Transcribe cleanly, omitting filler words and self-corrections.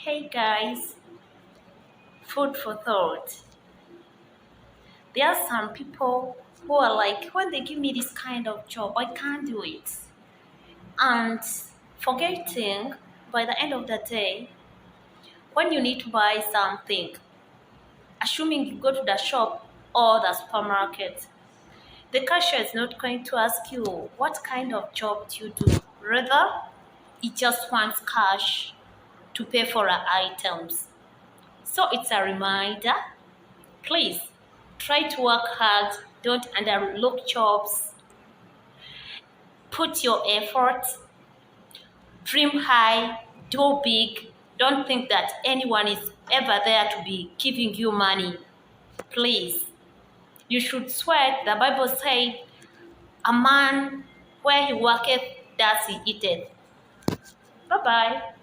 Hey guys, food for thought. There are some people who are like, when they give me this kind of job, I can't do it. And forgetting by the end of the day, when you need to buy something, assuming you go to the shop or the supermarket, the cashier is not going to ask you what kind of job do you do. Rather, he just wants cash to pay for our items. So it's a reminder. Please try to work hard. Don't underlook jobs. Put your effort. Dream high. Do big. Don't think that anyone is ever there to be giving you money. Please. You should sweat. The Bible says, a man where he worketh does he eateth. Bye bye.